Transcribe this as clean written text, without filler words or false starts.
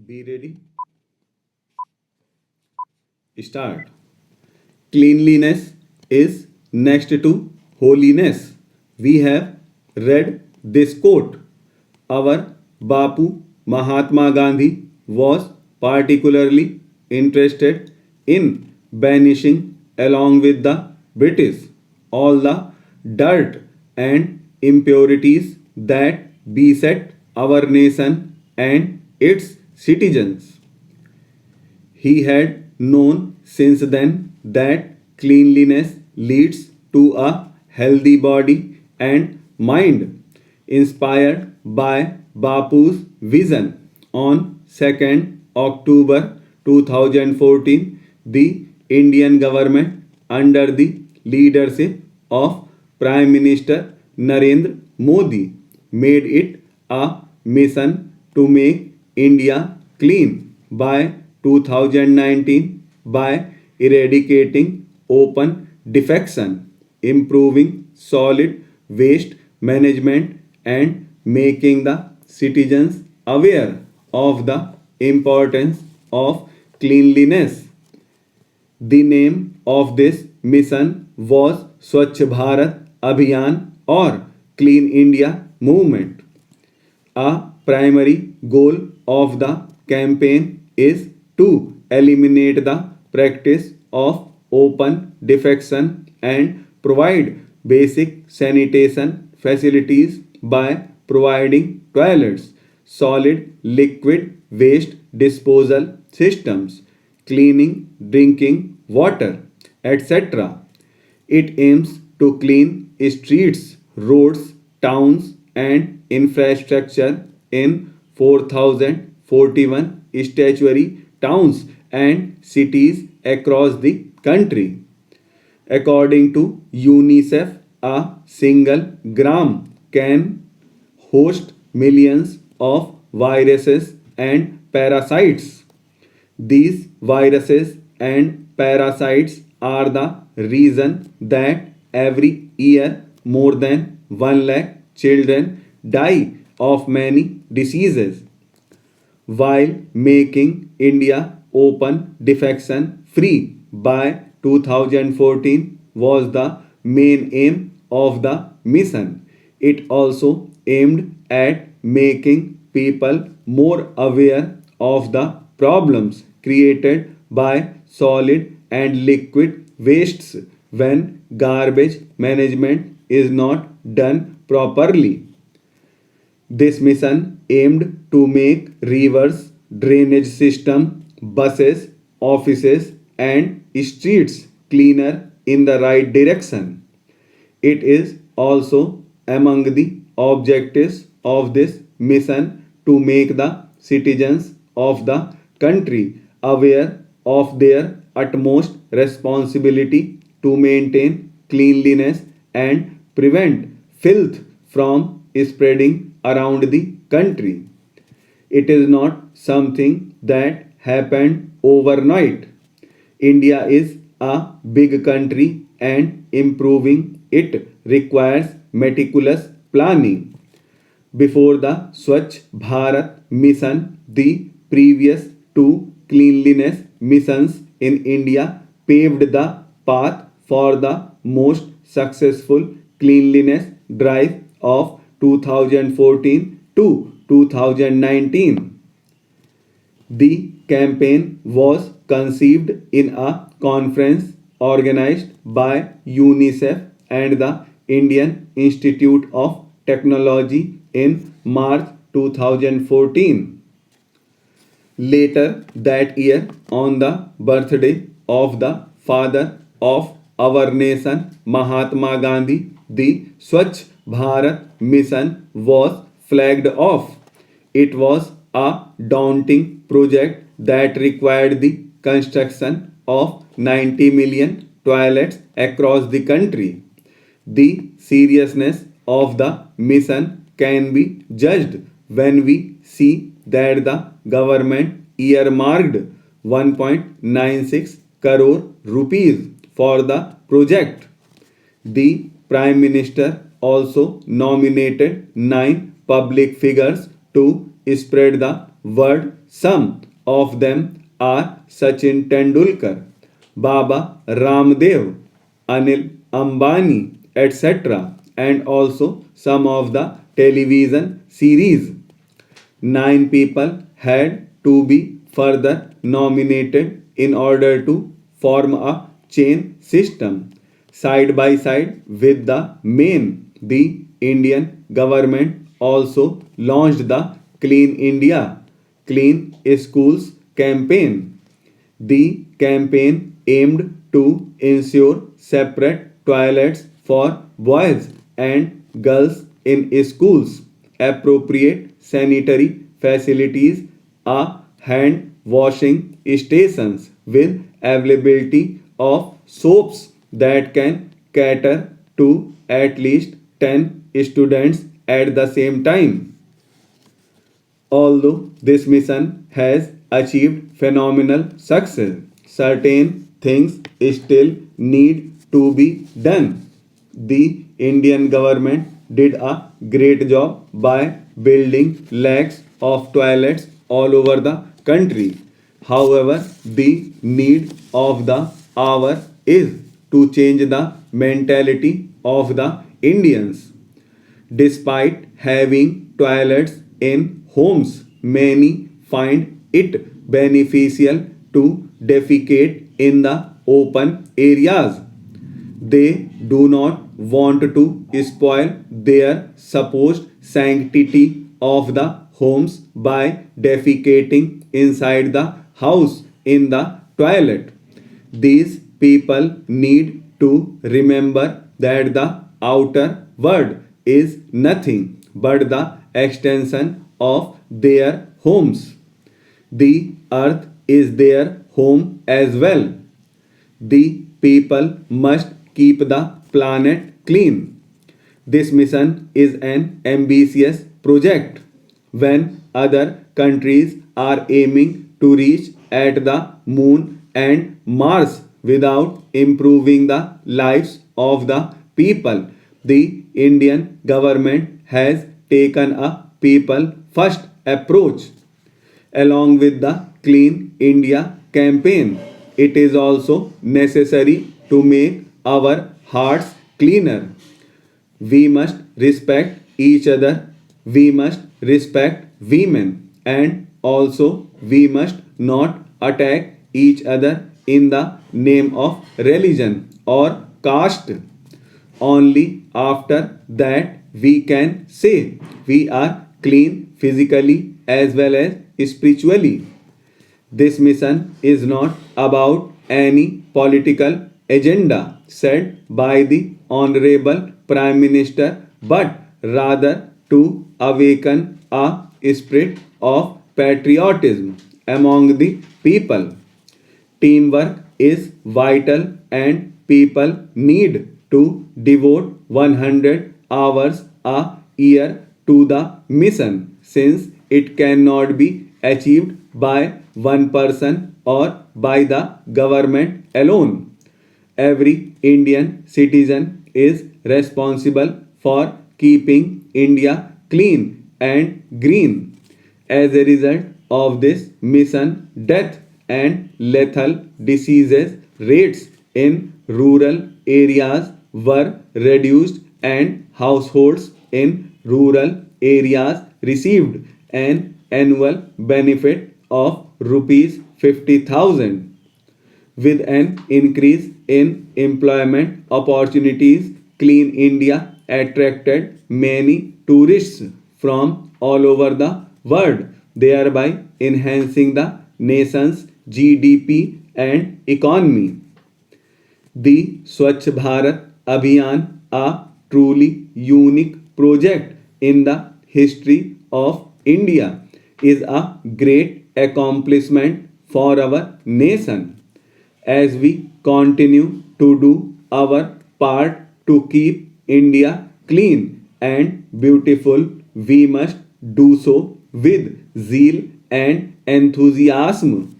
Be ready. Start. Cleanliness is next to holiness. We have read this quote. Our Bapu Mahatma Gandhi was particularly interested in banishing, along with the British, all the dirt and impurities that beset our nation and its citizens. He had known since then that cleanliness leads to a healthy body and mind. Inspired by Bapu's vision, on 2nd October 2014, the Indian government, under the leadership of Prime Minister Narendra Modi, made it a mission to make India clean by 2019 by eradicating open defecation, improving solid waste management, and making the citizens aware of the importance of cleanliness. The name of this mission was Swachh Bharat Abhiyan or Clean India Movement. A primary goal of the campaign is to eliminate the practice of open defecation and provide basic sanitation facilities by providing toilets, solid liquid waste disposal systems, cleaning drinking water, etc. It aims to clean streets, roads, towns, and infrastructure in 4041 statutory towns and cities across the country. According to UNICEF, a single gram can host millions of viruses and parasites. These viruses and parasites are the reason that every year more than 1 lakh children die of many diseases. While making India open defecation free by 2014 was the main aim of the mission. It also aimed at making people more aware of the problems created by solid and liquid wastes when garbage management is not done properly. This mission aimed to make rivers, drainage system, buses, offices, and streets cleaner in the right direction. It is also among the objectives of this mission to make the citizens of the country aware of their utmost responsibility to maintain cleanliness and prevent filth from spreading around the country. It is not something that happened overnight. India is a big country and improving it requires meticulous planning. Before the Swachh Bharat mission, the previous two cleanliness missions in India paved the path for the most successful cleanliness drive of 2014 to 2019. The campaign was conceived in a conference organized by UNICEF and the Indian Institute of Technology in March 2014. Later that year, on the birthday of the father of our nation, Mahatma Gandhi, the Swachh Bharat mission was flagged off. It was a daunting project that required the construction of 90 million toilets across the country. The seriousness of the mission can be judged when we see that the government earmarked 1.96 crore rupees for the project. The Prime Minister also nominated 9 public figures to spread the word. Some of them are Sachin Tendulkar, Baba Ramdev, Anil Ambani, etc., and also some of the television series. Nine people had to be further nominated in order to form a chain system. Side by side with the main, the Indian government also launched the Clean India, Clean Schools campaign. The campaign aimed to ensure separate toilets for boys and girls in schools, appropriate sanitary facilities, a hand washing stations with availability of soaps that can cater to at least 10 students at the same time. Although this mission has achieved phenomenal success, certain things still need to be done. The Indian government did a great job by building lakhs of toilets all over the country. However, the need of the hour is to change the mentality of the Indians. Despite having toilets in homes, many find it beneficial to defecate in the open areas. They do not want to spoil their supposed sanctity of the homes by defecating inside the house in the toilet. These people need to remember that the outer world is nothing but the extension of their homes. The earth is their home as well. The people must keep the planet clean. This mission is an ambitious project. When other countries are aiming to reach at the moon and Mars without improving the lives of the people, the Indian government has taken a people first approach. Along with the Clean India campaign, it is also necessary to make our hearts cleaner. We must respect each other, we must respect women, and also we must not attack each other in the name of religion or caste. Only after that we can say we are clean physically as well as spiritually. This mission is not about any political agenda set by the Honorable Prime Minister, but rather to awaken a spirit of patriotism among the people. Teamwork is vital and people need to devote 100 hours a year to the mission since it cannot be achieved by one person or by the government alone. Every Indian citizen is responsible for keeping India clean and green. As a result of this mission, death and lethal diseases rates in rural areas were reduced and households in rural areas received an annual benefit of rupees 50,000. With an increase in employment opportunities, Clean India attracted many tourists from all over the world, thereby enhancing the nation's GDP and economy. The Swachh Bharat Abhiyan, a truly unique project in the history of India, is a great accomplishment for our nation. As we continue to do our part to keep India clean and beautiful, we must do so with zeal and enthusiasm.